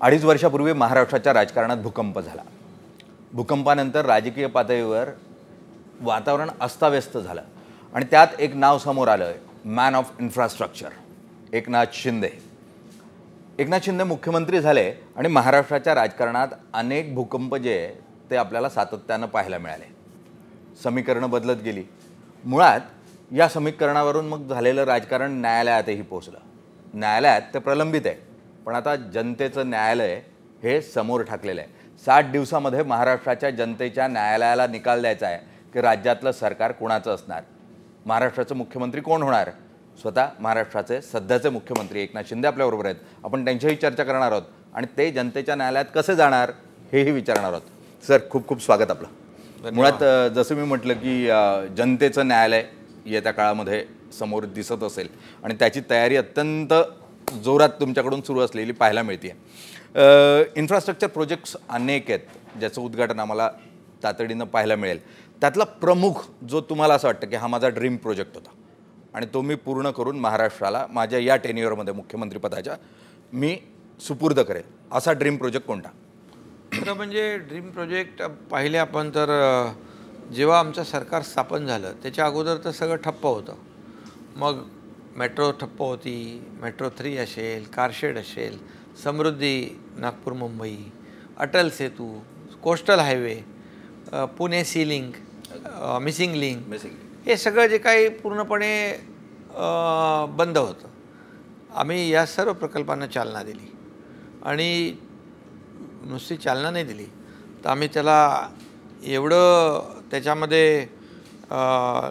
अडीच वर्षापूर्वी महाराष्ट्राच्या राजकारणात भूकंप झाला. भूकंपानंतर राजकीय पातळीवर वातावरण अस्ताव्यस्त झालं आणि त्यात एक नाव समोर आलं, man of infrastructure Eknath Shinde. Eknath Shinde मुख्यमंत्री झाले आणि महाराष्ट्राच्या राजकारणात अनेक भूकंप जे ते आपल्याला सातत्यानं पाहायला मिळाले. समीकरणं बदलत गेली. मुळात या समीकरणावरून मग झालेलं राजकारण न्यायालयातही पोहोचलं. न्यायालयात ते प्रलंबित आहे, पण आता जनतेचं न्यायालय हे समोर ठाकलेलं आहे. 60 दिवसामध्ये महाराष्ट्राच्या जनतेच्या न्यायालयाला निकाल द्यायचा आहे की राज्यातलं सरकार कोणाचं असणार, महाराष्ट्राचं मुख्यमंत्री कोण होणार. स्वतः महाराष्ट्राचे सध्याचे मुख्यमंत्री एकनाथ शिंदे आपल्याबरोबर आहेत. आपण त्यांच्याही चर्चा करणार आहोत आणि ते जनतेच्या न्यायालयात कसे जाणार हेही विचारणार आहोत. सर, खूप खूप स्वागत आपलं. मुळात जसं मी म्हटलं की जनतेचं न्यायालय येत्या काळामध्ये समोर दिसत असेल आणि त्याची तयारी अत्यंत जोरात तुमच्याकडून सुरू असलेली पाहायला मिळते. इन्फ्रास्ट्रक्चर प्रोजेक्ट्स अनेक आहेत ज्याचं उद्घाटन आम्हाला तातडीनं पाहायला मिळेल. त्यातला प्रमुख जो तुम्हाला असं वाटतं की हा माझा ड्रीम प्रोजेक्ट होता आणि तो मी पूर्ण करून महाराष्ट्राला माझ्या या टेन्युअरमध्ये मुख्यमंत्रीपदाच्या मी सुपूर्द करेल, असा ड्रीम प्रोजेक्ट कोणता? खरं म्हणजे ड्रीम प्रोजेक्ट पाहिले आपण तर जेव्हा आमचं सरकार स्थापन झालं त्याच्या अगोदर तर सगळं ठप्प होतं. मग मेट्रो ठप्प होती, मेट्रो 3 असेल, कारशेड असेल, Samruddhi Nagpur Mumbai, Atal Setu, coastal highway, Pune sea link, missing link, हे सगळं जे काही पूर्णपणे बंद होतं. आम्ही या सर्व प्रकल्पांना चालना दिली आणि नुसती चालना नाही दिली तर आम्ही त्याला एवढं त्याच्यामध्ये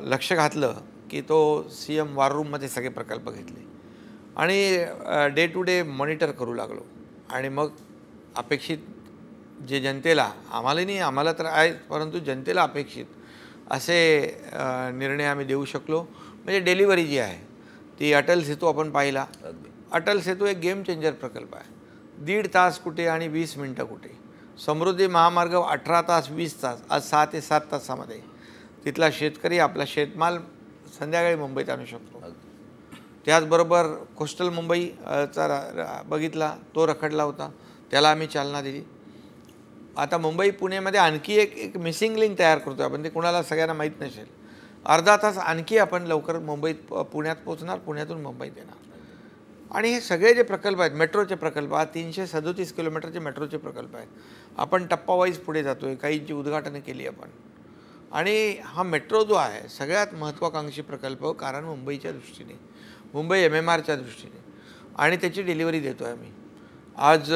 लक्ष घातलं की तो CM वॉर रूममध्ये सगळे प्रकल्प घेतले आणि डे टू डे मॉनिटर करू लागलो. आणि मग अपेक्षित जे जनतेला, आम्हाला नाही, आम्हाला तर आहे, परंतु जनतेला अपेक्षित असे निर्णय आम्ही देऊ शकलो. म्हणजे डिलिव्हरी जी आहे ती अटल सेतू आपण पाहिला. अटल सेतू एक गेम चेंजर प्रकल्प आहे. 1.5 तास कुठे आणि 20 मिनटं कुठे. समृद्धी महामार्ग 18 तास 20 तास, आज 6 ते 7 तासामध्ये तिथला शेतकरी आपला शेतमाल संध्याकाळी मुंबईत आणू शकतो. त्याचबरोबर कोस्टल मुंबईचा बघितला, तो रखडला होता, त्याला आम्ही चालना दिली. आता मुंबई पुणेमध्ये आणखी एक मिसिंग लिंक तयार करतो आपण, ते कुणाला सगळ्यांना माहीत नसेल. अर्धा तास आणखी आपण लवकर मुंबईत पुण्यात पोहोचणार, पुण्यातून मुंबईत येणार. आणि हे सगळे जे प्रकल्प आहेत, मेट्रोचे प्रकल्प, आज 337 किलोमीटरचे मेट्रोचे प्रकल्प आहेत. आपण टप्पावाईज पुढे जातो आहे, काहींची उद्घाटनं केली आपण. आणि हा मेट्रो जो आहे सगळ्यात महत्त्वाकांक्षी प्रकल्प, कारण मुंबईच्या दृष्टीने, मुंबई MMRच्या दृष्टीने, आणि त्याची डिलिव्हरी देतो आहे आम्ही. आज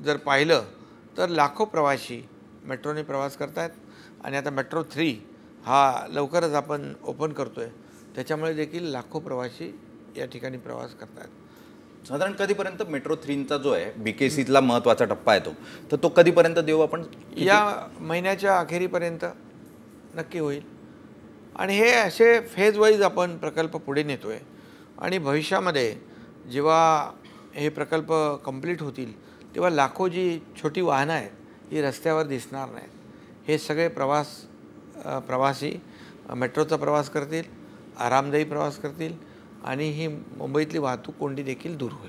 जर पाहिलं तर लाखो प्रवासी मेट्रोने प्रवास करत आहेत आणि आता मेट्रो 3 हा लवकरच आपण ओपन करतो आहे. त्याच्यामुळे देखील लाखो प्रवासी या ठिकाणी प्रवास करत आहेत. साधारण कधीपर्यंत मेट्रो 3चा जो आहे BKCतला महत्त्वाचा टप्पा आहे तो तो कधीपर्यंत देऊ आपण? या महिन्याच्या अखेरीपर्यंत नक्की होईल. आणि हे असे फेज वाईज आपण प्रकल्प पुढे नेतो आहे. आणि भविष्यामध्ये जेव्हा हे प्रकल्प कंप्लीट होतील तेव्हा लाखो जी छोटी वाहनं आहेत ही रस्त्यावर दिसणार नाहीत. हे सगळे प्रवासी मेट्रोचा प्रवास करतील, आरामदायी प्रवास करतील आणि ही मुंबईतली वाहतूक कोंडी देखील दूर होईल.